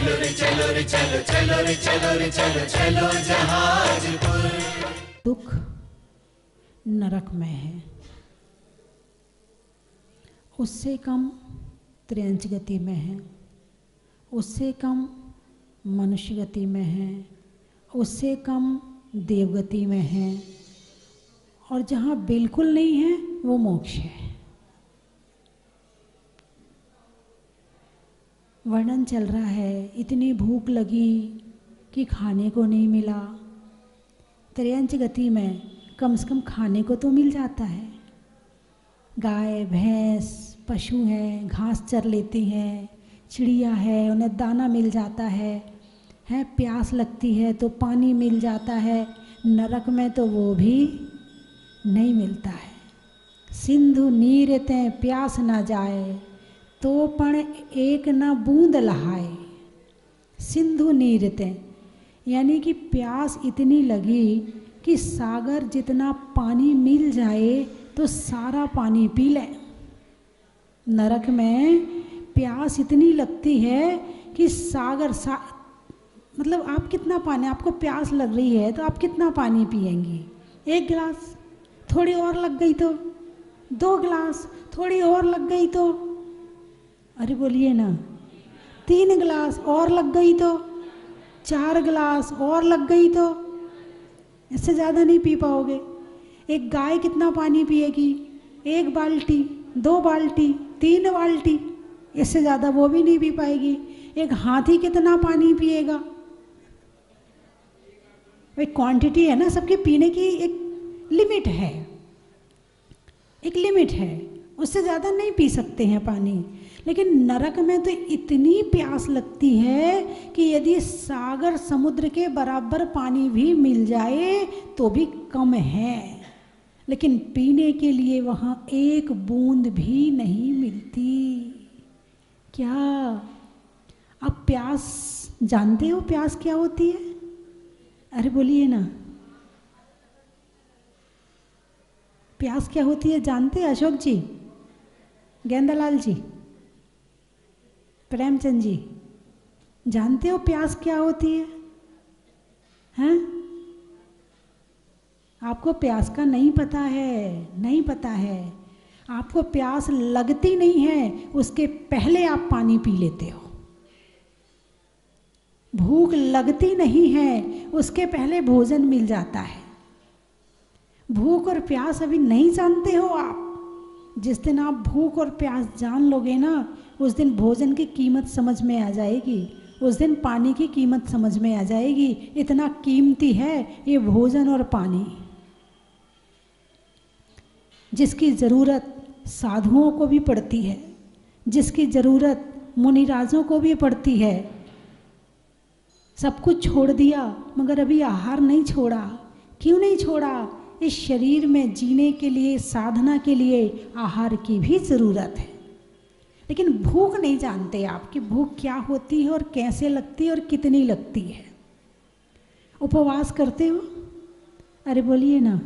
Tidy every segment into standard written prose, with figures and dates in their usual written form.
चलो रे चलो रे चलो चलो रे चलो रे चलो चलो जहाजपुर। दुख नरक में है, उससे कम त्रियंच गति में है, उससे कम मनुष्य गति में है, उससे कम देवगति में है, और जहाँ बिल्कुल नहीं है वो मोक्ष है। वर्णन चल रहा है, इतनी भूख लगी कि खाने को नहीं मिला। त्रियंच गति में कम से कम खाने को तो मिल जाता है। गाय भैंस पशु हैं, घास चर लेती हैं, चिड़िया है, उन्हें दाना मिल जाता है, प्यास लगती है तो पानी मिल जाता है। नरक में तो वो भी नहीं मिलता है। सिंधु नीर ते प्यास ना जाए, तो पण एक ना बूंद लहाए। सिंधु नीर ते यानी कि प्यास इतनी लगी कि सागर जितना पानी मिल जाए तो सारा पानी पी ले। नरक में प्यास इतनी लगती है कि सागर मतलब आप कितना पानी, आपको प्यास लग रही है तो आप कितना पानी पिएंगी? 1 गिलास, थोड़ी और लग गई तो 2 गिलास, थोड़ी और लग गई तो, अरे बोलिए ना, 3 गिलास और लग गई तो, 4 गिलास और लग गई तो, इससे ज़्यादा नहीं पी पाओगे। एक गाय कितना पानी पिएगी? 1 बाल्टी, 2 बाल्टी, 3 बाल्टी, इससे ज़्यादा वो भी नहीं पी पाएगी। एक हाथी कितना पानी पिएगा? एक क्वांटिटी है ना, सबके पीने की एक लिमिट है, एक लिमिट है, उससे ज़्यादा नहीं पी सकते हैं पानी। लेकिन नरक में तो इतनी प्यास लगती है कि यदि सागर समुद्र के बराबर पानी भी मिल जाए तो भी कम है, लेकिन पीने के लिए वहाँ 1 बूंद भी नहीं मिलती। क्या आप प्यास जानते हो? प्यास क्या होती है? अरे बोलिए ना, प्यास क्या होती है जानते हैं? अशोक जी, गेंदालाल जी, प्रेमचंद जी, जानते हो प्यास क्या होती है? हैं? आपको प्यास का नहीं पता है, नहीं पता है। आपको प्यास लगती नहीं है, उसके पहले आप पानी पी लेते हो। भूख लगती नहीं है, उसके पहले भोजन मिल जाता है। भूख और प्यास अभी नहीं जानते हो आप। जिस दिन आप भूख और प्यास जान लोगे ना, उस दिन भोजन की कीमत समझ में आ जाएगी, उस दिन पानी की कीमत समझ में आ जाएगी। इतना कीमती है ये भोजन और पानी, जिसकी ज़रूरत साधुओं को भी पड़ती है, जिसकी ज़रूरत मुनिराजों को भी पड़ती है। सब कुछ छोड़ दिया मगर अभी आहार नहीं छोड़ा। क्यों नहीं छोड़ा? इस शरीर में जीने के लिए, साधना के लिए आहार की भी ज़रूरत है। लेकिन भूख नहीं जानते आप कि भूख क्या होती है और कैसे लगती है और कितनी लगती है। उपवास करते हो? अरे बोलिए ना,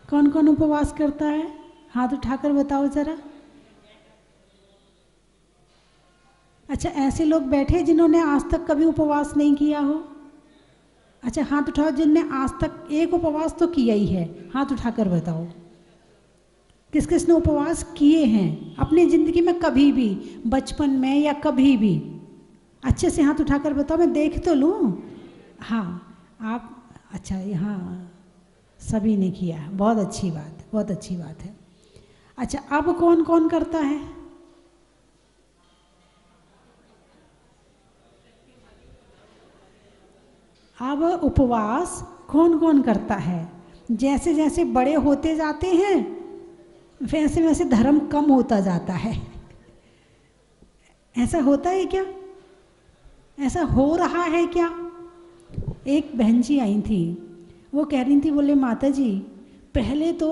कौन कौन उपवास करता है? हाथ उठाकर बताओ ज़रा। अच्छा, ऐसे लोग बैठे जिन्होंने आज तक कभी उपवास नहीं किया हो? अच्छा, हाथ उठाओ जिनने आज तक एक उपवास तो किया ही है। हाथ उठाकर बताओ किस किस ने उपवास किए हैं अपनी ज़िंदगी में, कभी भी, बचपन में या कभी भी। अच्छे से हाथ उठाकर बताओ, मैं देख तो लूँ। हाँ आप, अच्छा यहाँ सभी ने किया, बहुत अच्छी बात, बहुत अच्छी बात है। अच्छा, अब कौन कौन करता है? अब उपवास कौन कौन करता है? जैसे जैसे बड़े होते जाते हैं वैसे वैसे धर्म कम होता जाता है। ऐसा होता है क्या? ऐसा हो रहा है क्या? एक बहन जी आई थी, वो कह रही थी, बोले माता जी पहले तो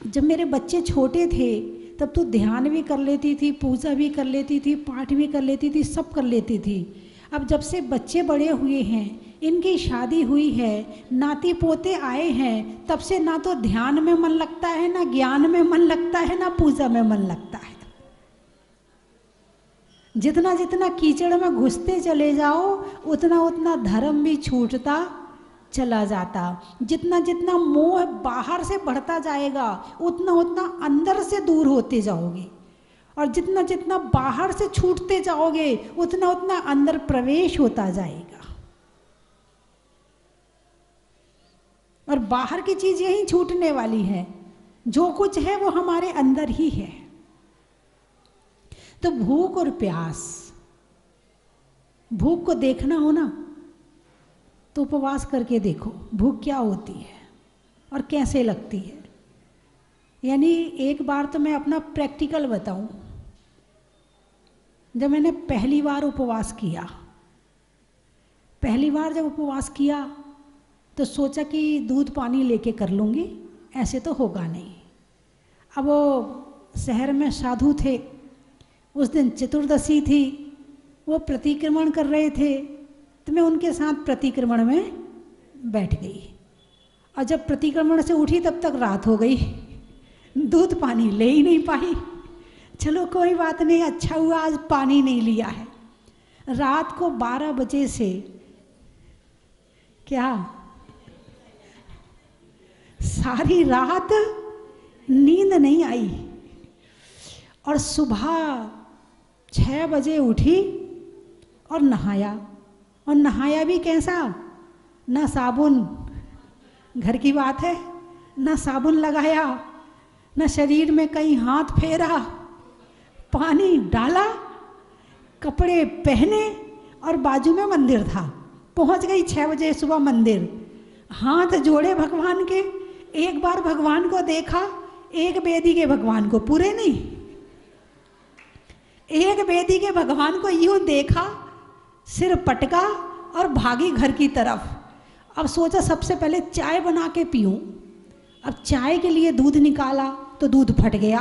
जब मेरे बच्चे छोटे थे तब तो ध्यान भी कर लेती थी, पूजा भी कर लेती थी, पाठ भी कर लेती थी, सब कर लेती थी। अब जब से बच्चे बड़े हुए हैं, इनकी शादी हुई है, नाती पोते आए हैं, तब से ना तो ध्यान में मन लगता है, ना ज्ञान में मन लगता है, ना पूजा में मन लगता है। जितना जितना कीचड़ में घुसते चले जाओ उतना उतना धर्म भी छूटता चला जाता। जितना जितना मोह बाहर से बढ़ता जाएगा उतना उतना अंदर से दूर होते जाओगे, और जितना जितना बाहर से छूटते जाओगे उतना उतना अंदर प्रवेश होता जाएगा। और बाहर की चीज यही छूटने वाली है, जो कुछ है वो हमारे अंदर ही है। तो भूख और प्यास, भूख को देखना हो ना तो उपवास करके देखो भूख क्या होती है और कैसे लगती है। यानी एक बार तो मैं अपना प्रैक्टिकल बताऊं, जब मैंने पहली बार उपवास किया, पहली बार जब उपवास किया तो सोचा कि दूध पानी लेके कर लूँगी, ऐसे तो होगा नहीं। अब वो शहर में साधु थे, उस दिन चतुर्दशी थी, वो प्रतिक्रमण कर रहे थे, तो मैं उनके साथ प्रतिक्रमण में बैठ गई। और जब प्रतिक्रमण से उठी तब तक रात हो गई, दूध पानी ले ही नहीं पाई। चलो कोई बात नहीं, अच्छा हुआ आज पानी नहीं लिया है। रात को 12 बजे से क्या सारी रात नींद नहीं आई, और सुबह 6 बजे उठी और नहाया। और नहाया भी कैसा, ना साबुन, घर की बात है, ना साबुन लगाया, ना शरीर में कहीं हाथ फेरा, पानी डाला, कपड़े पहने और बाजू में मंदिर था। पहुंच गई 6 बजे सुबह मंदिर, हाथ जोड़े भगवान के, एक बार भगवान को देखा, एक बेदी के भगवान को, पूरे नहीं, एक बेदी के भगवान को यूं देखा, सिर पटका और भागी घर की तरफ। अब सोचा सबसे पहले चाय बना के पीऊं। अब चाय के लिए दूध निकाला तो दूध फट गया,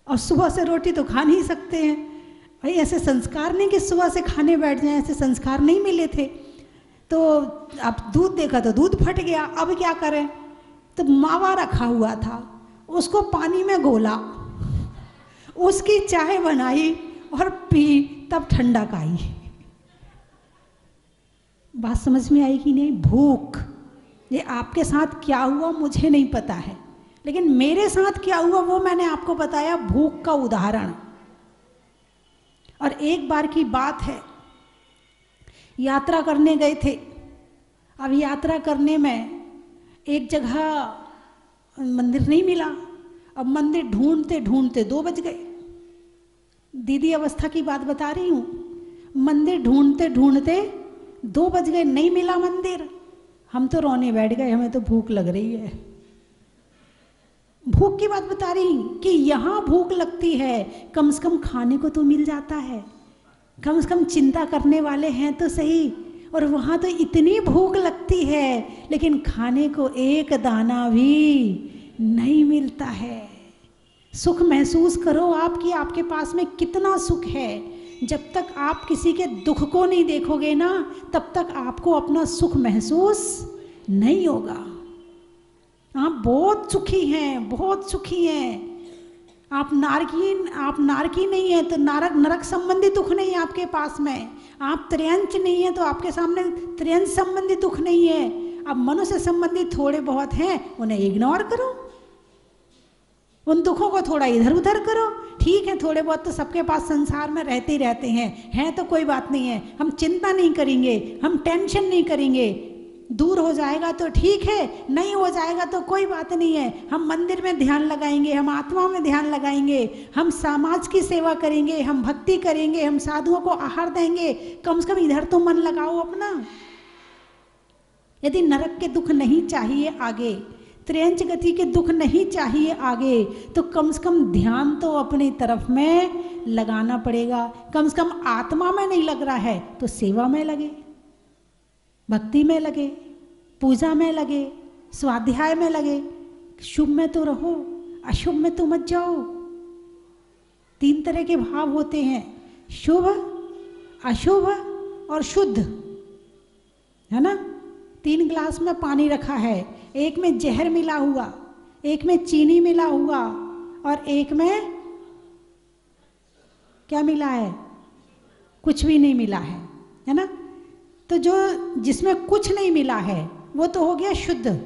और सुबह से रोटी तो खा नहीं सकते हैं भाई, ऐसे संस्कार नहीं कि सुबह से खाने बैठ जाएं, ऐसे संस्कार नहीं मिले थे। तो अब दूध देखा तो दूध फट गया, अब क्या करें। तो मावा रखा हुआ था, उसको पानी में घोला, उसकी चाय बनाई और पी, तब ठंडक आई। बात समझ में आई कि नहीं। भूख, ये आपके साथ क्या हुआ मुझे नहीं पता है, लेकिन मेरे साथ क्या हुआ वो मैंने आपको बताया, भूख का उदाहरण। और एक बार की बात है, यात्रा करने गए थे। अब यात्रा करने में एक जगह मंदिर नहीं मिला, अब मंदिर ढूंढते ढूंढते 2 बज गए। दीदी अवस्था की बात बता रही हूँ, मंदिर ढूंढते ढूंढते 2 बज गए, नहीं मिला मंदिर। हम तो रोने बैठ गए, हमें तो भूख लग रही है। भूख की बात बता रही कि यहाँ भूख लगती है, कम से कम खाने को तो मिल जाता है, कम से कम चिंता करने वाले हैं तो सही। और वहाँ तो इतनी भूख लगती है लेकिन खाने को एक दाना भी नहीं मिलता है। सुख महसूस करो आपकी, आपके पास में कितना सुख है। जब तक आप किसी के दुख को नहीं देखोगे ना, तब तक आपको अपना सुख महसूस नहीं होगा। आप बहुत सुखी हैं, बहुत सुखी हैं। आप नारकी नहीं है तो नरक संबंधी दुख नहीं है आपके पास में। आप त्रयंच नहीं है तो आपके सामने त्रयंच संबंधी दुख नहीं है। अब मनुष्य संबंधी थोड़े बहुत हैं, उन्हें इग्नोर करो, उन दुखों को थोड़ा इधर उधर करो। ठीक है, थोड़े बहुत तो सबके पास संसार में रहते ही रहते हैं तो कोई बात नहीं है। हम चिंता नहीं करेंगे, हम टेंशन नहीं करेंगे। दूर हो जाएगा तो ठीक है, नहीं हो जाएगा तो कोई बात नहीं है। हम मंदिर में ध्यान लगाएंगे, हम आत्मा में ध्यान लगाएंगे, हम समाज की सेवा करेंगे, हम भक्ति करेंगे, हम साधुओं को आहार देंगे। कम से कम इधर तो मन लगाओ अपना। यदि नरक के दुख नहीं चाहिए आगे, त्रयंच गति के दुख नहीं चाहिए आगे, तो कम से कम ध्यान तो अपनी तरफ में लगाना पड़ेगा। कम से कम आत्मा में नहीं लग रहा है तो सेवा में लगे, भक्ति में लगे, पूजा में लगे, स्वाध्याय में लगे। शुभ में तो रहो, अशुभ में तो मत जाओ। 3 तरह के भाव होते हैं, शुभ, अशुभ और शुद्ध, है ना। 3 गिलास में पानी रखा है, एक में जहर मिला हुआ, एक में चीनी मिला हुआ और एक में क्या मिला है? कुछ भी नहीं मिला है ना? तो जो जिसमें कुछ नहीं मिला है वो तो हो गया शुद्ध,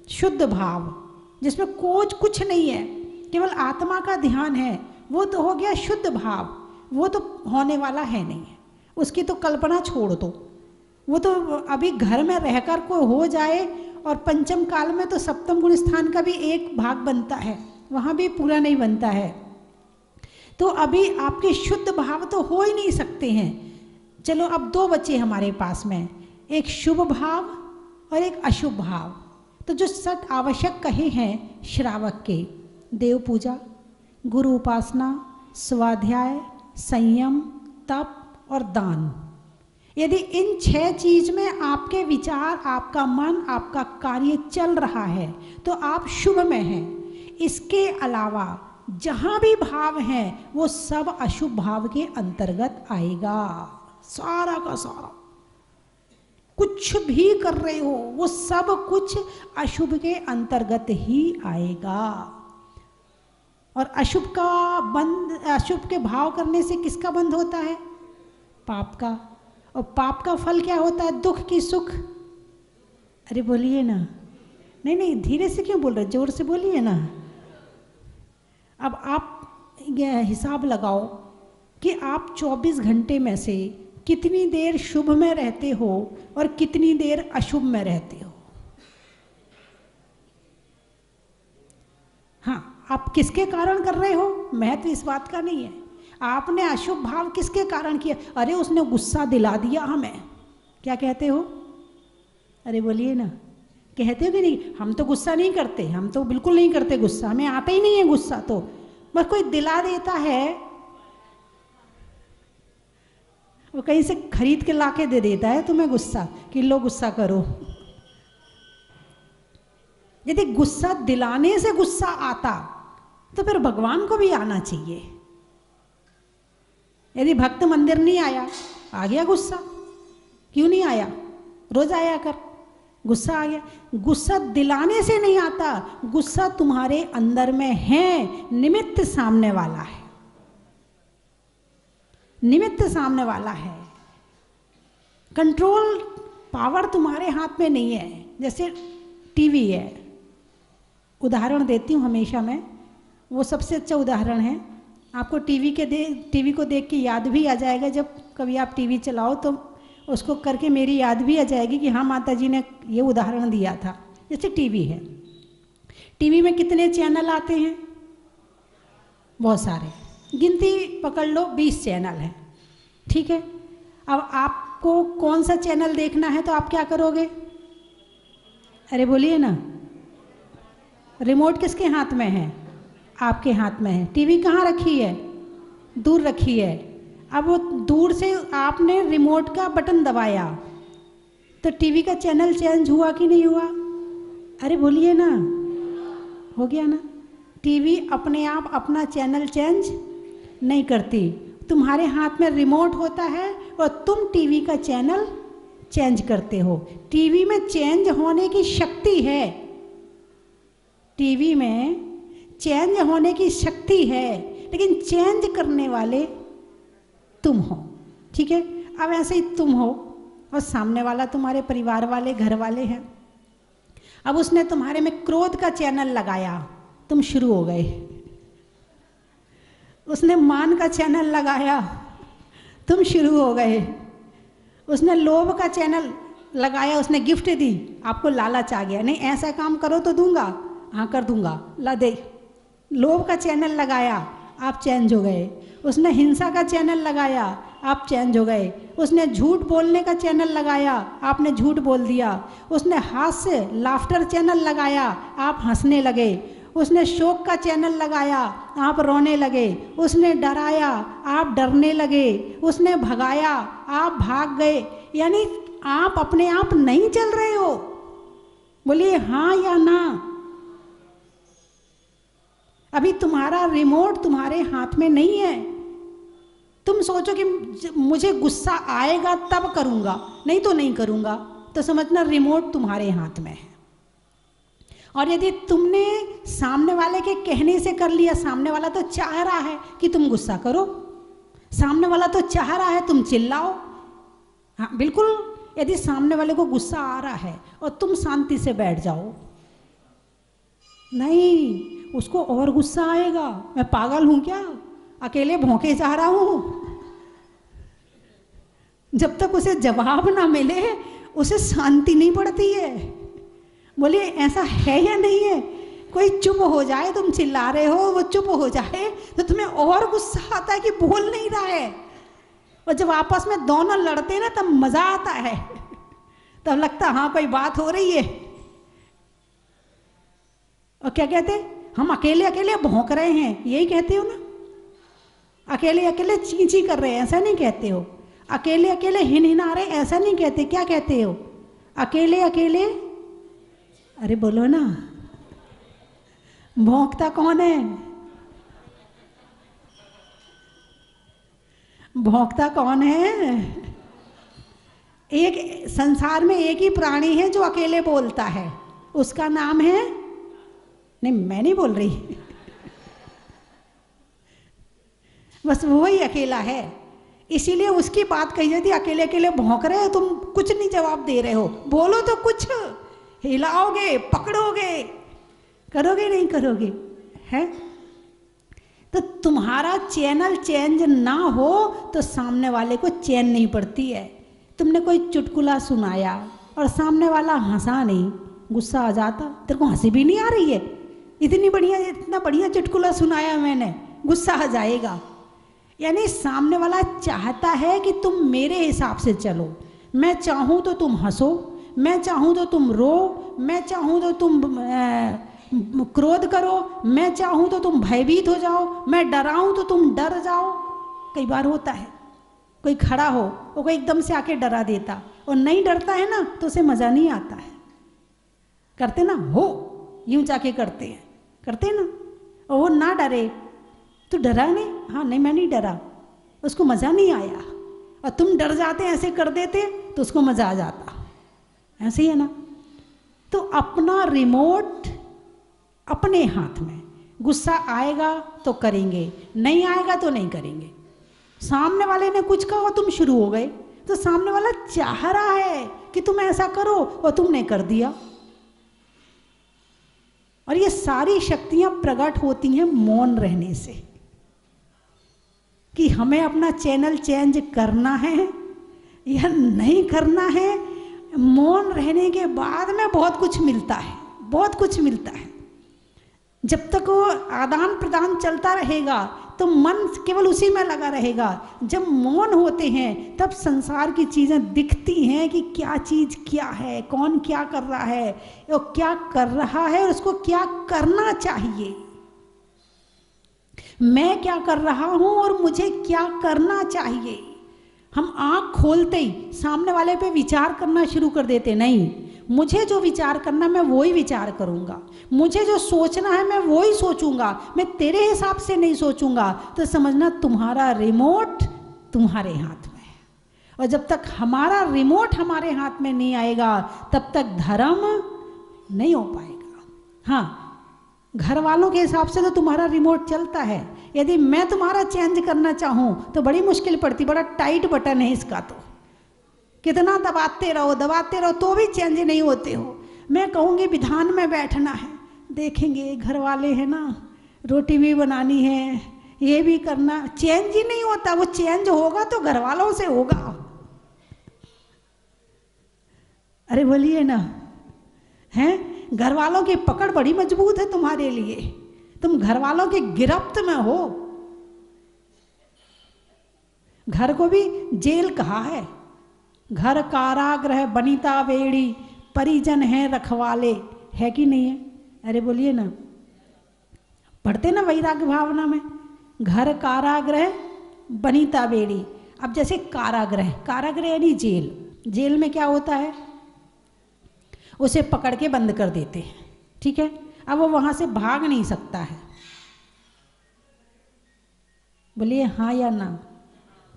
शुद्ध भाव। जिसमें कुछ नहीं है, केवल आत्मा का ध्यान है, वो तो हो गया शुद्ध भाव। वो तो होने वाला है नहीं है, उसकी तो कल्पना छोड़ दो। वो तो अभी घर में रहकर कोई हो जाए, और पंचम काल में तो सप्तम गुण स्थान का भी एक भाग बनता है, वहाँ भी पूरा नहीं बनता है। तो अभी आपके शुद्ध भाव तो हो ही नहीं सकते हैं। चलो अब दो बचे हमारे पास में, एक शुभ भाव और एक अशुभ भाव। तो जो सत आवश्यक कहे हैं श्रावक के, देव पूजा, गुरु उपासना, स्वाध्याय, संयम, तप और दान, यदि इन 6 चीज में आपके विचार, आपका मन, आपका कार्य चल रहा है तो आप शुभ में हैं। इसके अलावा जहाँ भी भाव है वो सब अशुभ भाव के अंतर्गत आएगा, सारा का सारा। कुछ भी कर रहे हो वो सब कुछ अशुभ के अंतर्गत ही आएगा। और अशुभ का बंध, अशुभ के भाव करने से किसका बंध होता है? पाप का। और पाप का फल क्या होता है? दुख की सुख। अरे बोलिए ना, नहीं नहीं धीरे से क्यों बोल रहे, जोर से बोलिए ना। अब आप ये हिसाब लगाओ कि आप 24 घंटे में से कितनी देर शुभ में रहते हो और कितनी देर अशुभ में रहते हो। हाँ, आप किसके कारण कर रहे हो, महत्व इस बात का नहीं है। आपने अशुभ भाव किसके कारण किया? अरे उसने गुस्सा दिला दिया हमें, क्या कहते हो? अरे बोलिए ना, कहते हो कि नहीं? हम तो गुस्सा नहीं करते, हम तो बिल्कुल नहीं करते गुस्सा, हमें आता ही नहीं है गुस्सा। तो बस कोई दिला देता है, वो कहीं से खरीद के लाके दे देता है तुम्हें गुस्सा कि लो गुस्सा करो। यदि गुस्सा दिलाने से गुस्सा आता तो फिर भगवान को भी आना चाहिए। यदि भक्त मंदिर नहीं आया, आ गया गुस्सा, क्यों नहीं आया? रोज आया कर, गुस्सा आ गया। गुस्सा दिलाने से नहीं आता, गुस्सा तुम्हारे अंदर में है, निमित्त सामने वाला है, निमित्त सामने वाला है। कंट्रोल पावर तुम्हारे हाथ में नहीं है। जैसे टीवी है, उदाहरण देती हूँ हमेशा मैं, वो सबसे अच्छा उदाहरण है। आपको टीवी को देख के याद भी आ जाएगा, जब कभी आप टीवी चलाओ तो उसको करके मेरी याद भी आ जाएगी कि हाँ माता जी ने ये उदाहरण दिया था। जैसे टीवी है, टीवी में कितने चैनल आते हैं? बहुत सारे, गिनती पकड़ लो 20 चैनल हैं, ठीक है। अब आपको कौन सा चैनल देखना है तो आप क्या करोगे? अरे बोलिए ना, रिमोट किसके हाथ में है? आपके हाथ में है। टीवी कहाँ रखी है? दूर रखी है। अब वो दूर से आपने रिमोट का बटन दबाया तो टीवी का चैनल चेंज हुआ कि नहीं हुआ? अरे बोलिए ना, हो गया ना। टीवी अपने आप अपना चैनल चेंज नहीं करती, तुम्हारे हाथ में रिमोट होता है और तुम टीवी का चैनल चेंज करते हो। टीवी में चेंज होने की शक्ति है, टीवी में चेंज होने की शक्ति है, लेकिन चेंज करने वाले तुम हो, ठीक है। अब ऐसे ही तुम हो और सामने वाला तुम्हारे परिवार वाले, घर वाले हैं। अब उसने तुम्हारे में क्रोध का चैनल लगाया, तुम शुरू हो गए। उसने मान का चैनल लगाया, तुम शुरू हो गए। उसने लोभ का चैनल लगाया, उसने गिफ्ट दी, आपको लालच आ गया, नहीं ऐसा काम करो तो दूंगा, हाँ कर दूंगा, ला दे। लोभ का चैनल लगाया, आप चेंज हो गए। उसने हिंसा का चैनल लगाया, आप चेंज हो गए। उसने झूठ बोलने का चैनल लगाया, आपने झूठ बोल दिया। उसने हास्य लाफ्टर चैनल लगाया, आप हंसने लगे। उसने शोक का चैनल लगाया, आप रोने लगे। उसने डराया, आप डरने लगे। उसने भगाया, आप भाग गए। यानी आप अपने आप नहीं चल रहे हो। बोलिए हाँ या ना। अभी तुम्हारा रिमोट तुम्हारे हाथ में नहीं है। तुम सोचो कि मुझे गुस्सा आएगा तब करूंगा, नहीं तो नहीं करूंगा, तो समझना रिमोट तुम्हारे हाथ में है। और यदि तुमने सामने वाले के कहने से कर लिया, सामने वाला तो चाह रहा है कि तुम गुस्सा करो, सामने वाला तो चाह रहा है तुम चिल्लाओ। हाँ बिल्कुल, यदि सामने वाले को गुस्सा आ रहा है और तुम शांति से बैठ जाओ, नहीं, उसको और गुस्सा आएगा। मैं पागल हूं क्या, अकेले भौंके जा रहा हूं। जब तक उसे जवाब ना मिले उसे शांति नहीं पड़ती है। बोलिए ऐसा है या नहीं है? कोई चुप हो जाए, तुम चिल्ला रहे हो, वो चुप हो जाए तो तुम्हें और गुस्सा आता है कि बोल नहीं रहा है। और जब आपस में दोनों लड़ते हैं ना तब मजा आता है, तब लगता हाँ कोई बात हो रही है। और क्या कहते, हम अकेले अकेले भौंक रहे हैं, यही कहते हो ना। अकेले अकेले ची ची कर रहे हैं, ऐसा नहीं कहते हो। अकेले अकेले हिनहिना रहे, ऐसा नहीं कहते। क्या कहते हो? अकेले अकेले, अरे बोलो ना, भौंकता कौन है? भौंकता कौन है? एक संसार में एक ही प्राणी है जो अकेले बोलता है, उसका नाम है, नहीं मैं नहीं बोल रही, बस वो ही अकेला है। इसीलिए उसकी बात कही जाती है, अकेले अकेले भौंक रहे हो, तुम कुछ नहीं जवाब दे रहे हो, बोलो तो कुछ, हिलाओगे, पकड़ोगे, करोगे नहीं करोगे, है? तो तुम्हारा चैनल चेंज ना हो तो सामने वाले को चैन नहीं पड़ती है। तुमने कोई चुटकुला सुनाया और सामने वाला हंसा नहीं, गुस्सा आ जाता। तेरे को हंसी भी नहीं आ रही है, इतना बढ़िया चुटकुला सुनाया मैंने, गुस्सा आ जाएगा। यानी सामने वाला चाहता है कि तुम मेरे हिसाब से चलो। मैं चाहूँ तो तुम हंसो, मैं चाहूँ तो तुम रो, मैं चाहूँ तो तुम क्रोध करो, मैं चाहूँ तो तुम भयभीत हो जाओ, मैं डराऊँ तो तुम डर जाओ। कई बार होता है कोई खड़ा हो वो कोई एकदम से आके डरा देता, और नहीं डरता है ना तो उसे मज़ा नहीं आता है। करते ना हो, यूं जाके करते हैं ना, और वो ना डरे तो डरा नहीं, हाँ नहीं मैं नहीं डरा, उसको मज़ा नहीं आया। और तुम डर जाते ऐसे कर देते तो उसको मज़ा आ जाता। ऐसे ही है ना। तो अपना रिमोट अपने हाथ में, गुस्सा आएगा तो करेंगे, नहीं आएगा तो नहीं करेंगे। सामने वाले ने कुछ कहा तुम शुरू हो गए, तो सामने वाला चाह रहा है कि तुम ऐसा करो और तुमने कर दिया। और ये सारी शक्तियां प्रकट होती हैं मौन रहने से, कि हमें अपना चैनल चेंज करना है या नहीं करना है। मौन रहने के बाद में बहुत कुछ मिलता है, बहुत कुछ मिलता है। जब तक वो आदान प्रदान चलता रहेगा तो मन केवल उसी में लगा रहेगा। जब मौन होते हैं तब संसार की चीज़ें दिखती हैं कि क्या चीज़ क्या है, कौन क्या कर रहा है, वो क्या कर रहा है और उसको क्या करना चाहिए, मैं क्या कर रहा हूँ और मुझे क्या करना चाहिए। हम आँख खोलते ही सामने वाले पे विचार करना शुरू कर देते, नहीं मुझे जो विचार करना मैं वो ही विचार करूँगा, मुझे जो सोचना है मैं वो ही सोचूंगा, मैं तेरे हिसाब से नहीं सोचूंगा। तो समझना तुम्हारा रिमोट तुम्हारे हाथ में है। और जब तक हमारा रिमोट हमारे हाथ में नहीं आएगा तब तक धर्म नहीं हो पाएगा। हाँ, घर वालों के हिसाब से तो तुम्हारा रिमोट चलता है, यदि मैं तुम्हारा चेंज करना चाहूँ तो बड़ी मुश्किल पड़ती, बड़ा टाइट बटन है इसका, तो कितना दबाते रहो तो भी चेंज नहीं होते हो। मैं कहूँगी विधान में बैठना है, देखेंगे घर वाले हैं ना, रोटी भी बनानी है, ये भी करना, चेंज ही नहीं होता। वो चेंज होगा तो घर वालों से होगा। अरे बोलिए ना, हैं? घर वालों की पकड़ बड़ी मजबूत है तुम्हारे लिए, तुम घर वालों की गिरफ्त में हो। घर को भी जेल कहा है, घर कारागृह बनिता बेड़ी, परिजन है रखवाले, है कि नहीं है? अरे बोलिए ना, पढ़ते ना वैराग्य भावना में, घर कारागृह बनिता बेड़ी। अब जैसे कारागृह, कारागृह यानी जेल, जेल में क्या होता है, उसे पकड़ के बंद कर देते हैं, ठीक है। अब वो वहाँ से भाग नहीं सकता है। बोलिए हाँ या ना,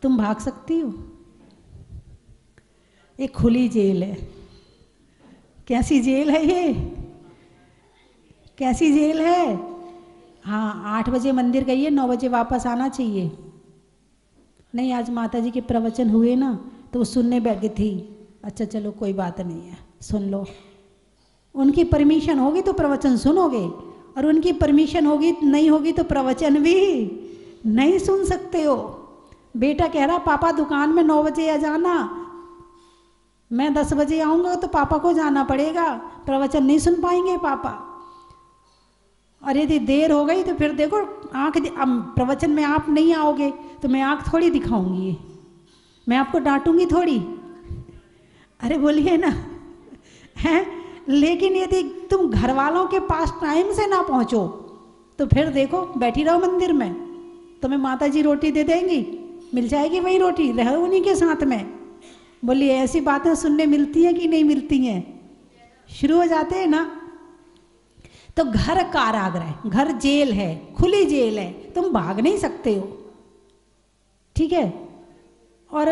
तुम भाग सकती हो? एक खुली जेल है। कैसी जेल है ये, कैसी जेल है? हाँ, 8 बजे मंदिर गई है, 9 बजे वापस आना चाहिए। नहीं आज माता जी के प्रवचन हुए ना तो वो सुनने बैठ गई थी। अच्छा चलो कोई बात नहीं है, सुन लो। उनकी परमिशन होगी तो प्रवचन सुनोगे, और उनकी परमिशन होगी नहीं होगी तो प्रवचन भी नहीं सुन सकते हो। बेटा कह रहा पापा दुकान में 9 बजे आ जाना, मैं 10 बजे आऊँगा तो पापा को जाना पड़ेगा, प्रवचन नहीं सुन पाएंगे पापा। और यदि देर हो गई तो फिर देखो आँख, प्रवचन में आप नहीं आओगे तो मैं आँख थोड़ी दिखाऊंगी, मैं आपको डांटूंगी थोड़ी। अरे बोलिए ना, हैं? लेकिन यदि तुम घर वालों के पास टाइम से ना पहुँचो तो फिर देखो बैठी रहो मंदिर में, तुम्हें माता जी रोटी दे देंगी, मिल जाएगी वही रोटी, रहो उन्हीं के साथ में। बोलिए ऐसी बातें सुनने मिलती हैं कि नहीं मिलती हैं? शुरू हो जाते हैं ना। तो घर कारागृह, घर जेल है, खुली जेल है, तुम भाग नहीं सकते हो, ठीक है। और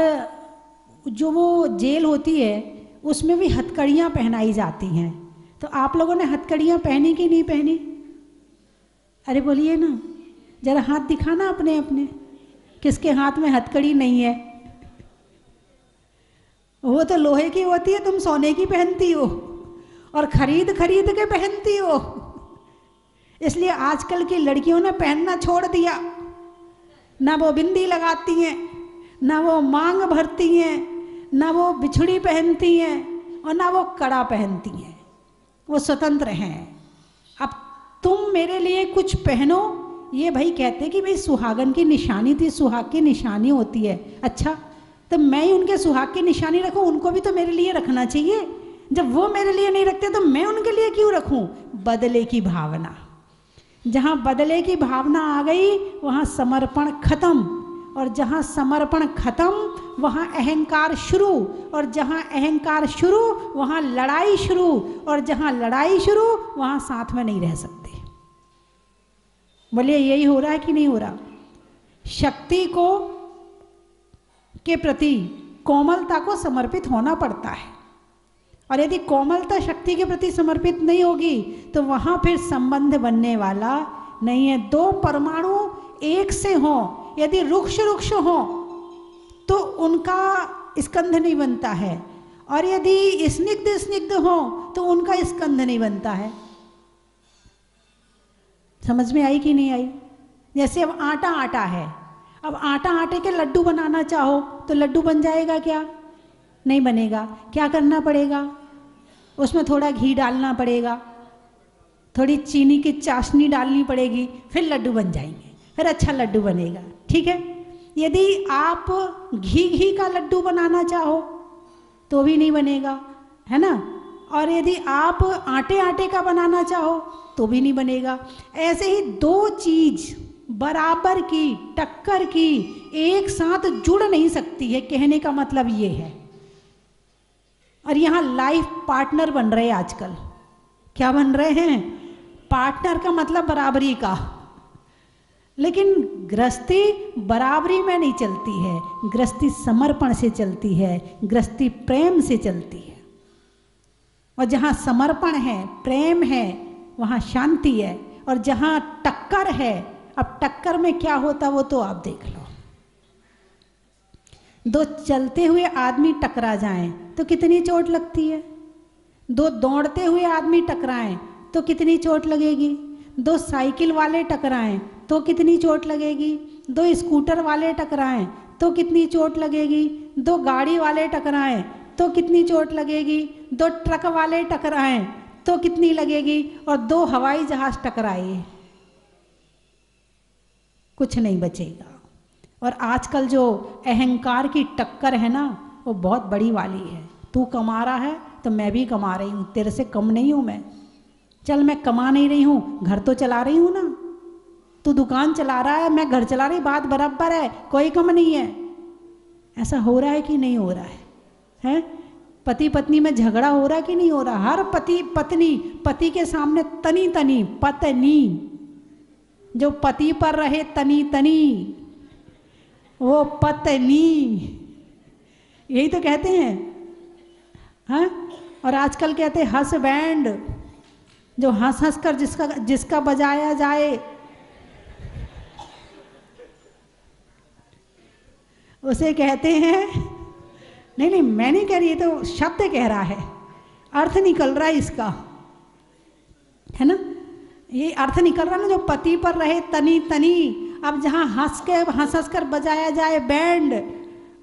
जो वो जेल होती है उसमें भी हथकड़ियाँ पहनाई जाती हैं, तो आप लोगों ने हथकड़ियाँ पहनी कि नहीं पहनी? अरे बोलिए ना, जरा हाथ दिखाना अपने अपने, किसके हाथ में हथकड़ी नहीं है? वो तो लोहे की होती है, तुम सोने की पहनती हो और खरीद खरीद के पहनती हो। इसलिए आजकल की लड़कियों ने पहनना छोड़ दिया, ना वो बिंदी लगाती हैं, ना वो मांग भरती हैं, ना वो बिछड़ी पहनती हैं और ना वो कड़ा पहनती हैं, वो स्वतंत्र हैं। अब तुम मेरे लिए कुछ पहनो, ये भाई कहते कि भाई सुहागन की निशानी थी, सुहाग की निशानी होती है। अच्छा तो मैं ही उनके सुहाग की निशानी रखूं, उनको भी तो मेरे लिए रखना चाहिए। जब वो मेरे लिए नहीं रखते तो मैं उनके लिए क्यों रखूं? बदले की भावना, जहाँ बदले की भावना आ गई वहाँ समर्पण खत्म, और जहाँ समर्पण खत्म वहाँ अहंकार शुरू, और जहाँ अहंकार शुरू वहाँ लड़ाई शुरू, और जहाँ लड़ाई शुरू वहाँ साथ में नहीं रह सकते। बोलिए यही हो रहा है कि नहीं हो रहा? शक्ति को के प्रति कोमलता को समर्पित होना पड़ता है, और यदि कोमलता शक्ति के प्रति समर्पित नहीं होगी तो वहाँ फिर संबंध बनने वाला नहीं है। दो परमाणु एक से हों, यदि रुक्ष रुक्ष हों तो उनका स्कंध नहीं बनता है, और यदि स्निग्ध स्निग्ध हों तो उनका स्कंध नहीं बनता है। समझ में आई कि नहीं आई? जैसे अब आटा आटा है, अब आटा आटे के लड्डू बनाना चाहो तो लड्डू बन जाएगा क्या? नहीं बनेगा। क्या करना पड़ेगा? उसमें थोड़ा घी डालना पड़ेगा, थोड़ी चीनी की चाशनी डालनी पड़ेगी, फिर लड्डू बन जाएंगे, फिर अच्छा लड्डू बनेगा, ठीक है। यदि आप घी का लड्डू बनाना चाहो तो भी नहीं बनेगा, है ना। और यदि आप आटे आटे का बनाना चाहो तो भी नहीं बनेगा। ऐसे ही दो चीज बराबर की, टक्कर की, एक साथ जुड़ नहीं सकती है, कहने का मतलब ये है। और यहाँ लाइफ पार्टनर बन रहे हैं आजकल। क्या बन रहे हैं? पार्टनर का मतलब बराबरी का। लेकिन गृहस्थी बराबरी में नहीं चलती है, गृहस्थी समर्पण से चलती है, गृहस्थी प्रेम से चलती है। और जहाँ समर्पण है, प्रेम है, वहाँ शांति है। और जहाँ टक्कर है, अब टक्कर में क्या होता वो तो आप देख लो। दो चलते हुए आदमी टकरा जाएं तो कितनी चोट लगती है। दो दौड़ते हुए आदमी टकराएं तो कितनी चोट लगेगी। दो साइकिल वाले टकराएं तो कितनी चोट लगेगी। दो स्कूटर वाले टकराएं तो कितनी चोट लगेगी। दो गाड़ी वाले टकराएं तो कितनी चोट लगेगी। दो ट्रक वाले टकराएं तो कितनी लगेगी। और दो हवाई जहाज टकराए, कुछ नहीं बचेगा। और आजकल जो अहंकार की टक्कर है ना, वो बहुत बड़ी वाली है। तू कमा रहा है तो मैं भी कमा रही हूँ, तेरे से कम नहीं हूँ मैं। चल मैं कमा नहीं रही हूँ, घर तो चला रही हूँ ना। तू दुकान चला रहा है, मैं घर चला रही, बात बराबर है, कोई कम नहीं है। ऐसा हो रहा है कि नहीं हो रहा है? हैं? पति पत्नी में झगड़ा हो रहा है कि नहीं हो रहा? हर पति पत्नी पति के सामने तनी तनी, पत्नी जो पति पर रहे तनी तनी, वो पत्नी, यही तो कहते हैं। हाँ? और आजकल कहते हैं हस्बैंड, जो हंस हंस कर जिसका बजाया जाए। उसे कहते हैं, नहीं नहीं मैं नहीं कह रही, ये तो शब्द कह रहा है, अर्थ निकल रहा है इसका, है ना, ये अर्थ निकल रहा है ना, जो पति पर रहे तनी तनी। अब जहाँ हंस कर बजाया जाए बैंड,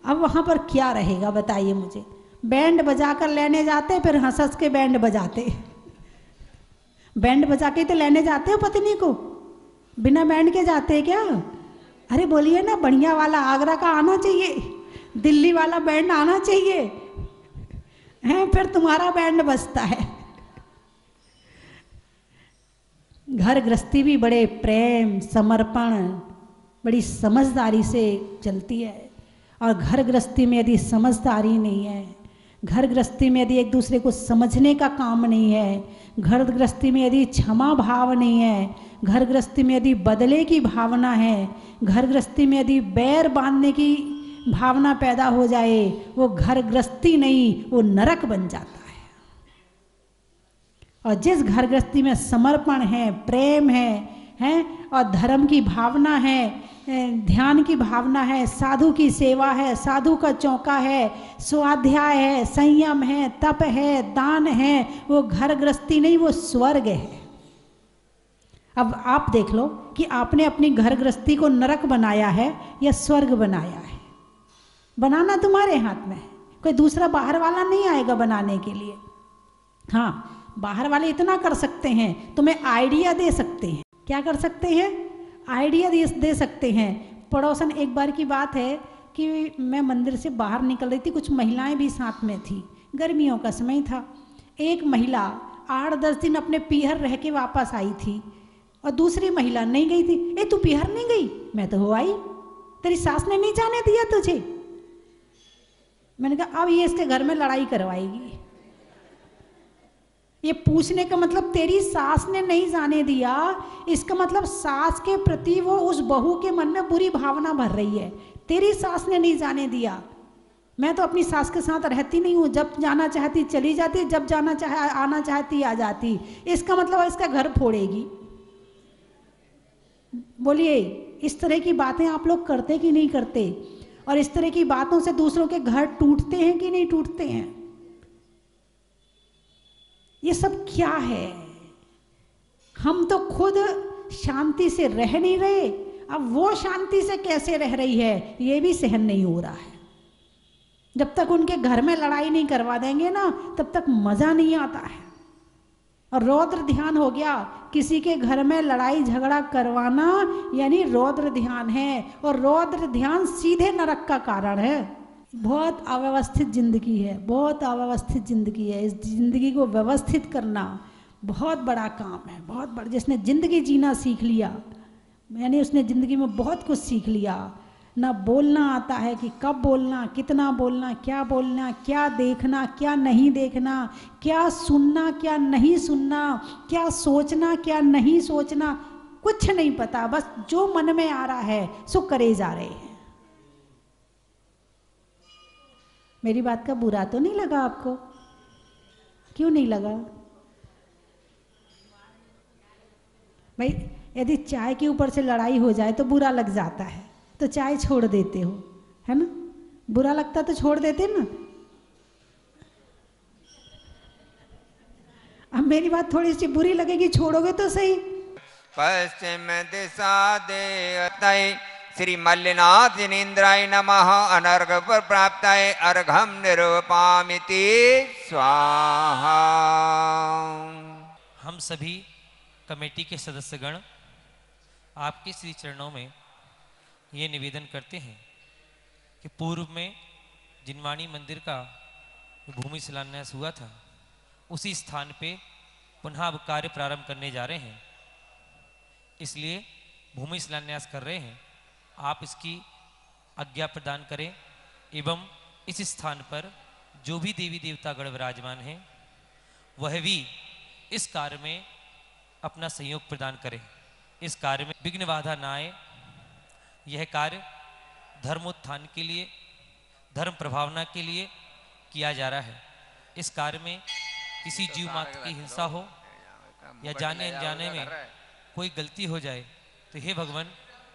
अब वहाँ पर क्या रहेगा बताइए मुझे। बैंड बजा कर लेने जाते, फिर हंस के बैंड बजाते, बैंड बजा के तो लेने जाते हो पत्नी को, बिना बैंड के जाते हैं क्या? अरे बोलिए ना, बढ़िया वाला आगरा का आना चाहिए, दिल्ली वाला बैंड आना चाहिए, हैं, फिर तुम्हारा बैंड बजता है। घर गृहस्थी भी बड़े प्रेम, समर्पण, बड़ी समझदारी से चलती है। और घर गृहस्थी में यदि समझदारी नहीं है, घर गृहस्थी में यदि एक दूसरे को समझने का काम नहीं है, घर गृहस्थी में यदि क्षमा भाव नहीं है, घर गृहस्थी में यदि बदले की भावना है, घर गृहस्थी में यदि बैर बांधने की भावना पैदा हो जाए, वो घर गृहस्थी नहीं, वो नरक बन जाता है। और जिस घर गृहस्थी में समर्पण है, प्रेम है और धर्म की भावना है, ध्यान की भावना है, साधु की सेवा है, साधु का चौका है, स्वाध्याय है, संयम है, तप है, दान है, वो घर गृहस्थी नहीं, वो स्वर्ग है। अब आप देख लो कि आपने अपनी घर गृहस्थी को नरक बनाया है या स्वर्ग बनाया है। बनाना तुम्हारे हाथ में है, कोई दूसरा बाहर वाला नहीं आएगा बनाने के लिए। हाँ, बाहर वाले इतना कर सकते हैं, तुम्हें आइडिया दे सकते हैं। क्या कर सकते हैं? आइडिया दे सकते हैं। पड़ोसन, एक बार की बात है कि मैं मंदिर से बाहर निकल रही थी, कुछ महिलाएं भी साथ में थी, गर्मियों का समय था। एक महिला 8-10 दिन अपने पीहर रह के वापस आई थी और दूसरी महिला नहीं गई थी। ए तू पीहर नहीं गई? मैं तो हो आई, तेरी सास ने नहीं जाने दिया तुझे। मैंने कहा अब ये इसके घर में लड़ाई करवाएगी। ये पूछने का मतलब तेरी सास ने नहीं जाने दिया, इसका मतलब सास के प्रति वो उस बहू के मन में बुरी भावना भर रही है। तेरी सास ने नहीं जाने दिया। मैं तो अपनी सास के साथ रहती नहीं हूँ, जब जाना चाहती चली जाती, जब जाना चाहे आना चाहती आ जाती। इसका मतलब इसका घर फोड़ेगी। बोलिए, इस तरह की बातें आप लोग करते कि नहीं करते? और इस तरह की बातों से दूसरों के घर टूटते हैं कि नहीं टूटते हैं? ये सब क्या है? हम तो खुद शांति से रह नहीं रहे, अब वो शांति से कैसे रह रही है ये भी सहन नहीं हो रहा है। जब तक उनके घर में लड़ाई नहीं करवा देंगे ना, तब तक मजा नहीं आता है। और रौद्र ध्यान हो गया, किसी के घर में लड़ाई झगड़ा करवाना यानी रौद्र ध्यान है, और रौद्र ध्यान सीधे नरक का कारण है। बहुत अव्यवस्थित जिंदगी है, बहुत अव्यवस्थित जिंदगी है। इस जिंदगी को व्यवस्थित करना बहुत बड़ा काम है, बहुत बड़ा। जिसने जिंदगी जीना सीख लिया, यानी उसने जिंदगी में बहुत कुछ सीख लिया। ना बोलना आता है कि कब बोलना, कितना बोलना, क्या देखना, क्या नहीं देखना, क्या सुनना, क्या नहीं सुनना, क्या सोचना, क्या नहीं सोचना, कुछ नहीं पता। बस जो मन में आ रहा है सो करे जा रहे हैं। मेरी बात का बुरा तो नहीं लगा आपको? क्यों नहीं लगा भाई? यदि चाय के ऊपर से लड़ाई हो जाए तो बुरा लग जाता है, तो चाय छोड़ देते हो, है ना? बुरा लगता तो छोड़ देते ना। अब मेरी बात थोड़ी सी बुरी लगेगी, छोड़ोगे तो सही। पश्चिम दिशा दे श्री मल्लिनाथ जिनेन्द्राय नमः। अनर्घ पर प्राप्ताय अर्घम निरूपामिति स्वाहा। हम सभी कमेटी के सदस्यगण आपके श्री चरणों में ये निवेदन करते हैं कि पूर्व में जिनवाणी मंदिर का भूमि शिलान्यास हुआ था, उसी स्थान पे पुनः अब कार्य प्रारंभ करने जा रहे हैं। इसलिए भूमि शिलान्यास कर रहे हैं, आप इसकी आज्ञा प्रदान करें एवं इस स्थान पर जो भी देवी देवता गण विराजमान हैं वह भी इस कार्य में अपना सहयोग प्रदान करें। इस कार्य में विघ्न बाधा न आए। यह कार्य धर्मोत्थान के लिए, धर्म प्रभावना के लिए किया जा रहा है। इस कार्य में किसी जीव मात्र की हिंसा हो या जाने अनजाने में कोई गलती हो जाए तो हे भगवान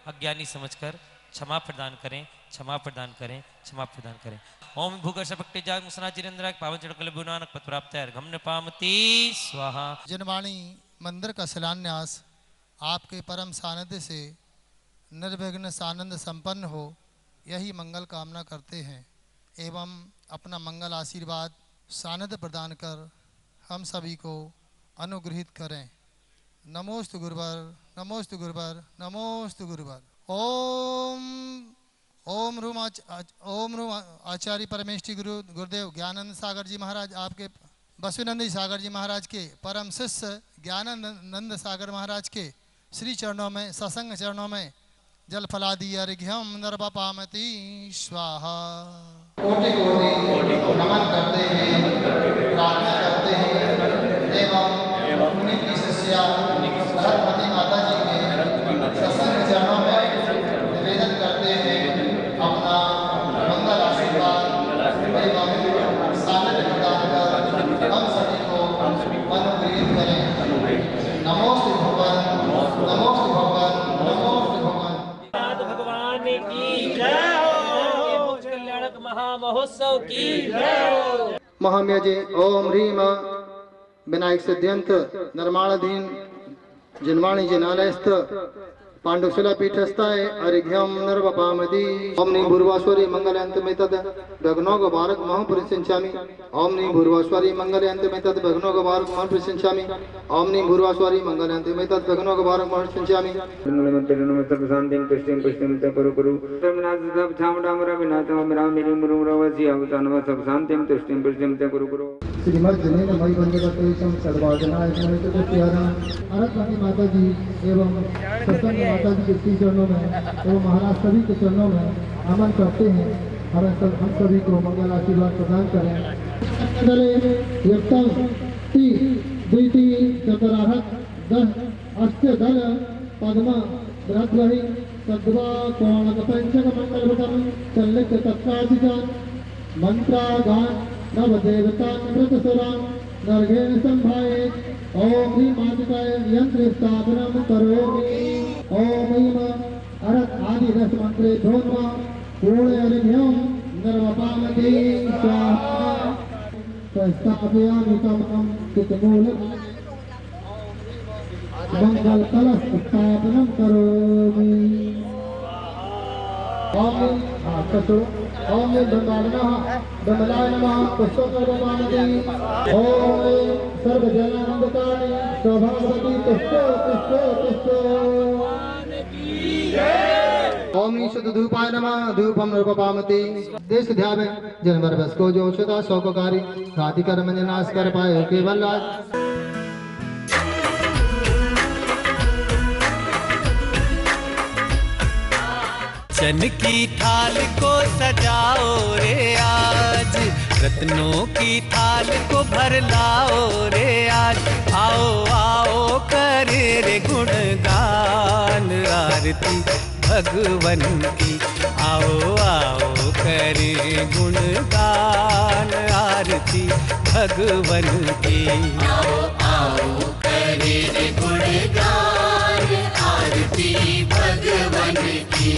अज्ञानी समझकर क्षमा प्रदान करें। क्षमा प्रदान करें, क्षमा प्रदान करें। ओम भूगर्ष भक्ति जाग मुसना चिरेंद्र पावन चढ़कल बुनानक पद प्राप्त है अर्घम न पामती स्वाहा। जिनवाणी मंदिर का शिलान्यास आपके परम सानिध्य से निर्विघ्न सानंद संपन्न हो, यही मंगल कामना करते हैं एवं अपना मंगल आशीर्वाद सानिध्य प्रदान कर हम सभी को अनुग्रहित करें। नमोस्तु गुरुवर, नमोस्तु गुरुवर, नमोस्तु गुरुवर। ओम रूम आचार्य परमेष्ठी गुरुदेव ज्ञानंद सागर जी महाराज, आपके बसवेनंद सागर जी महाराज के परम शिष्य ज्ञानानंद सागर महाराज के श्री चरणों में, सत्संग चरणों में जल फलादि अर्घ्यम नर्वपामति स्वाहा। कोटि कोटि नमन करते हैं, प्रार्थना करते हैं एवं उनकी शिष्या सरस्वती माता जी के सत्संग चरणों में निवेदन करते हैं अपना मंगल आशीर्वाद एवं सानिध्य प्रदान कर हम सभी को अनुग्रहित करें। नमोस्तु भगवान, नमोस्तु भगवान, नमोस्तु भगवान। भगवान की जय हो, कल्याणक महामहोत्सव की जय हो। महाम्यजे ओम ह्रीम विनायक सिद्ध्यंत निर्माणाधीन जिनवाणी जिनालयस्थ पांडुशिला पीठस्थाय अर्घ्यम निर्वपामति। ओम नी भूर्वाश्वरी मंगलयंत में तद भग्नोग भारत महापुरुषिंचामि। ओम नी भूर्वाश्वरी मंगलयंत में तद भग्नोग भारत महापुरुषिंचामि। ओम नी भूर्वाश्वरी मंगलयंत में तद भग्नोग भारत महापुरुषिंचामि। नमः शांतिं पुष्टिं पुष्टिं ते कुरु कुरु रमनाथ सब छामडाम रविनाथ राम मेरी मुरु रवसी अवता नमः सब शांतिं पुष्टिं पुष्टिं ते कुरु कुरु। श्रीमद् जनेन मई वंदे सर्वाजनाय अरत्वती माता जी एवं सत्संग माता जी के श्री चरणों में एवं महाराज सभी के चरणों में नमन करते हैं। हम सभी को मंगल आशीर्वाद प्रदान करें। द्विती चतुराहत दह अष्ट दल पद्म ब्रह्महि सद्वा कोणक पंचक मंगलभूतम चल्लित तत्काधिकान मंत्रागान नवदेवता नृतसुरां नर्घेण संभाये। ओम ह्रीं मातृकाय यंत्र स्थापनं करोमि। ओम ह्रीं अरत आदि रस मंत्रे धोन्वा पूर्ण अर्घ्यं निर्वपामति स्वाहा। स्थापयामि तमं चित्तमूलं मंगल कलश स्थापनं करोमि। ओम ओम ब्रह्मलाय नमः पुष्पकर्माणि। ओम सर्वजनानंदकारि स्वभावती तुष्टो तुष्टो तुष्टो। ओम शुद्ध धूपाय नमः धूपम नृपपामति। देश ध्यावे जनवर बस को जो सदा शोककारी राधि कर्म नाश कर पाए केवल राज। चन की थाल को सजाओ रे आज, रत्नों की थाल को भर लाओ रे आज। आओ आओ करे रे गुणगान आरती भगवन की। आओ आओ करे गुणगान आरती भगवन की। आओ आओ करे रे गुणगान आरती भगवन की।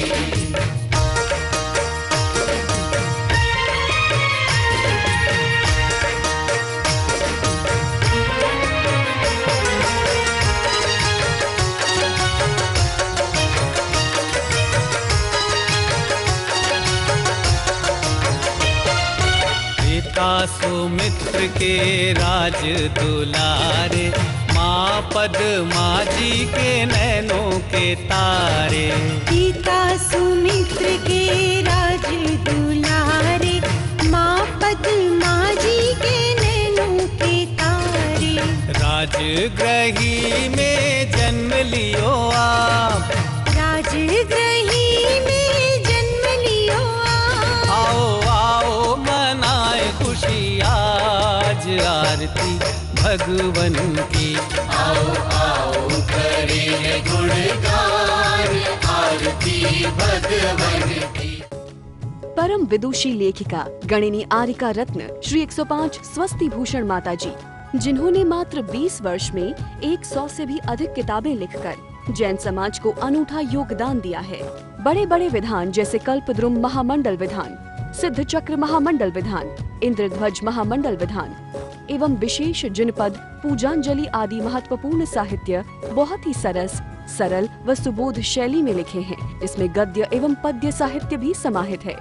सुमित्र के राज दुलारे, माँ पद्मा जी के नैनों के तारे। पिता सुमित्र के राज दुलारे, माँ पद्मा जी के नैनों के तारे। राजगृही में जन्म लियो आप, राजगृही में जन्म लियो आप। आओ आओ मनाए खुशी आज आरती भगवन की। आओ आओ करें गुणगान आरती भगवन की। परम विदुषी लेखिका गणिनी आरिका रत्न श्री 105 स्वस्ति भूषण माता जी, जिन्होंने मात्र 20 वर्ष में 100 से भी अधिक किताबें लिखकर जैन समाज को अनूठा योगदान दिया है, बड़े बड़े विधान जैसे कल्पद्रुम महामंडल विधान, सिद्ध चक्र महामंडल विधान, इंद्रध्वज महामंडल विधान एवं विशेष जिनपद, पूजांजलि आदि महत्वपूर्ण साहित्य बहुत ही सरल व सुबोध शैली में लिखे हैं, जिसमें गद्य एवं पद्य साहित्य भी समाहित है।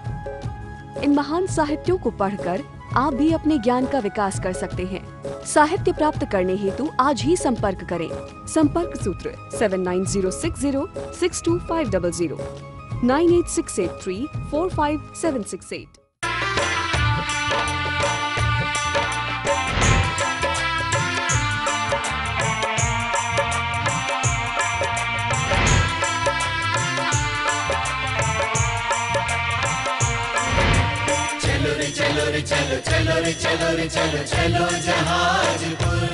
इन महान साहित्यों को पढ़कर आप भी अपने ज्ञान का विकास कर सकते हैं। साहित्य प्राप्त करने हेतु आज ही संपर्क करें। संपर्क सूत्र 7906062500 9868345768। चलो रे चलो रे चलो चलो रे चलो रे चलो चलो जहाजपुर।